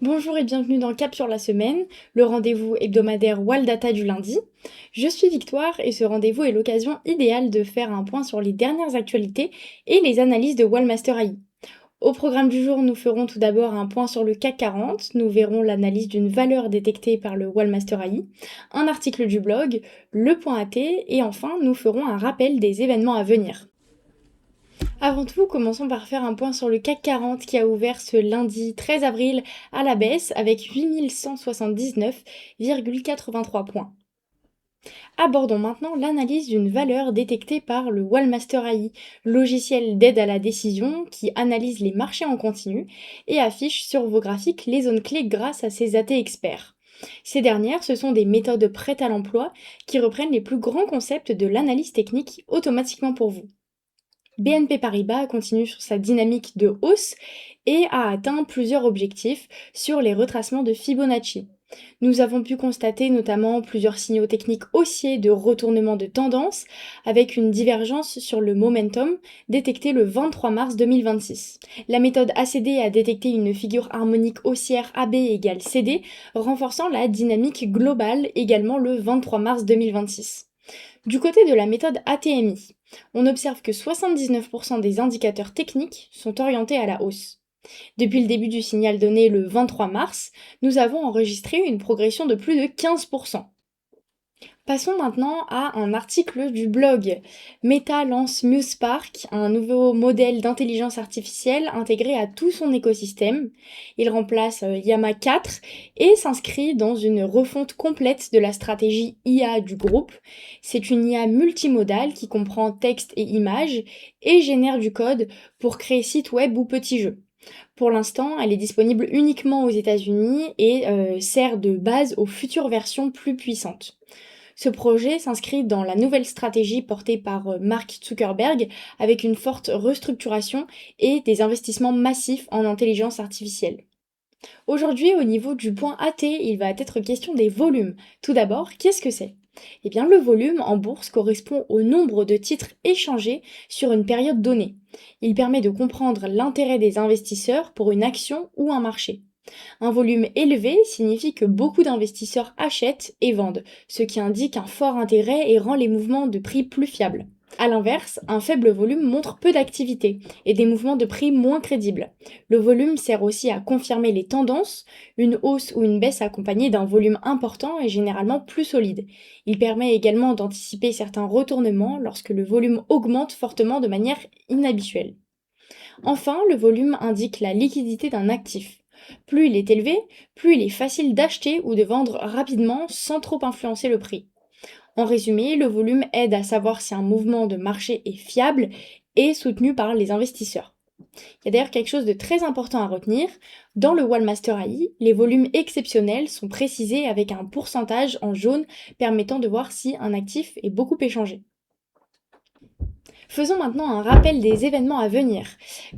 Bonjour et bienvenue dans Cap sur la semaine, le rendez-vous hebdomadaire Waldata du lundi. Je suis Victoire et ce rendez-vous est l'occasion idéale de faire un point sur les dernières actualités et les analyses de Wallmaster AI. Au programme du jour, nous ferons tout d'abord un point sur le CAC 40, nous verrons l'analyse d'une valeur détectée par le Wallmaster AI, un article du blog, le point AT et enfin nous ferons un rappel des événements à venir. Avant tout, commençons par faire un point sur le CAC 40 qui a ouvert ce lundi 13 avril à la baisse avec 8179,83 points. Abordons maintenant l'analyse d'une valeur détectée par le Wallmaster AI, logiciel d'aide à la décision qui analyse les marchés en continu et affiche sur vos graphiques les zones clés grâce à ses AT experts. Ces dernières, ce sont des méthodes prêtes à l'emploi qui reprennent les plus grands concepts de l'analyse technique automatiquement pour vous. BNP Paribas continue sur sa dynamique de hausse et a atteint plusieurs objectifs sur les retracements de Fibonacci. Nous avons pu constater notamment plusieurs signaux techniques haussiers de retournement de tendance avec une divergence sur le momentum détecté le 23 mars 2026. La méthode ACD a détecté une figure harmonique haussière AB égale CD, renforçant la dynamique globale également le 23 mars 2026. Du côté de la méthode ATMI, on observe que 79% des indicateurs techniques sont orientés à la hausse. Depuis le début du signal donné le 23 mars, nous avons enregistré une progression de plus de 15%. Passons maintenant à un article du blog. Meta lance MuseSpark, un nouveau modèle d'intelligence artificielle intégré à tout son écosystème. Il remplace Llama 4 et s'inscrit dans une refonte complète de la stratégie IA du groupe. C'est une IA multimodale qui comprend texte et images et génère du code pour créer site web ou petits jeux. Pour l'instant, elle est disponible uniquement aux États-Unis et sert de base aux futures versions plus puissantes. Ce projet s'inscrit dans la nouvelle stratégie portée par Mark Zuckerberg avec une forte restructuration et des investissements massifs en intelligence artificielle. Aujourd'hui, au niveau du point AT, il va être question des volumes. Tout d'abord, qu'est-ce que c'est ? Eh bien, le volume en bourse correspond au nombre de titres échangés sur une période donnée. Il permet de comprendre l'intérêt des investisseurs pour une action ou un marché. Un volume élevé signifie que beaucoup d'investisseurs achètent et vendent, ce qui indique un fort intérêt et rend les mouvements de prix plus fiables. A l'inverse, un faible volume montre peu d'activité et des mouvements de prix moins crédibles. Le volume sert aussi à confirmer les tendances, une hausse ou une baisse accompagnée d'un volume important est généralement plus solide. Il permet également d'anticiper certains retournements lorsque le volume augmente fortement de manière inhabituelle. Enfin, le volume indique la liquidité d'un actif. Plus il est élevé, plus il est facile d'acheter ou de vendre rapidement sans trop influencer le prix. En résumé, le volume aide à savoir si un mouvement de marché est fiable et soutenu par les investisseurs. Il y a d'ailleurs quelque chose de très important à retenir. Dans le Wallmaster AI, les volumes exceptionnels sont précisés avec un pourcentage en jaune permettant de voir si un actif est beaucoup échangé. Faisons maintenant un rappel des événements à venir.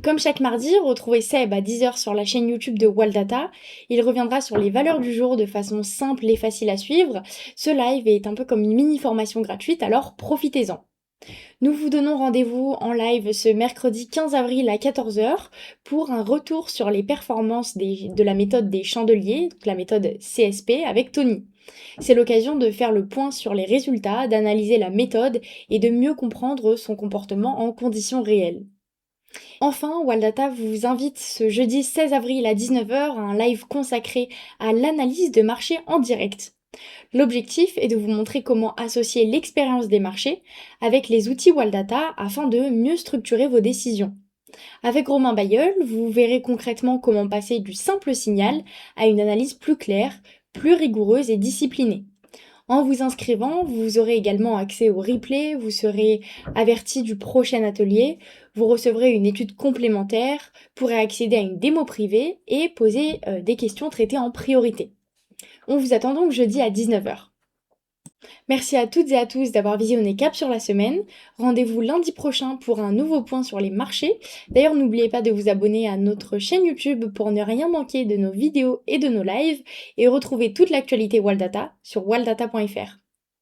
Comme chaque mardi, retrouvez Seb à 10h sur la chaîne YouTube de Waldata. Il reviendra sur les valeurs du jour de façon simple et facile à suivre. Ce live est un peu comme une mini formation gratuite, alors profitez-en. Nous vous donnons rendez-vous en live ce mercredi 15 avril à 14h pour un retour sur les performances de la méthode des chandeliers, donc la méthode CSP avec Tony. C'est l'occasion de faire le point sur les résultats, d'analyser la méthode et de mieux comprendre son comportement en conditions réelles. Enfin, Waldata vous invite ce jeudi 16 avril à 19h à un live consacré à l'analyse de marché en direct. L'objectif est de vous montrer comment associer l'expérience des marchés avec les outils Waldata afin de mieux structurer vos décisions. Avec Romain Bayeul, vous verrez concrètement comment passer du simple signal à une analyse plus claire, plus rigoureuse et disciplinée. En vous inscrivant, vous aurez également accès au replay, vous serez averti du prochain atelier, vous recevrez une étude complémentaire, pourrez accéder à une démo privée et poser des questions traitées en priorité. On vous attend donc jeudi à 19h. Merci à toutes et à tous d'avoir visionné Cap sur la semaine. Rendez-vous lundi prochain pour un nouveau point sur les marchés. D'ailleurs, n'oubliez pas de vous abonner à notre chaîne YouTube pour ne rien manquer de nos vidéos et de nos lives et retrouver toute l'actualité Waldata sur waldata.fr.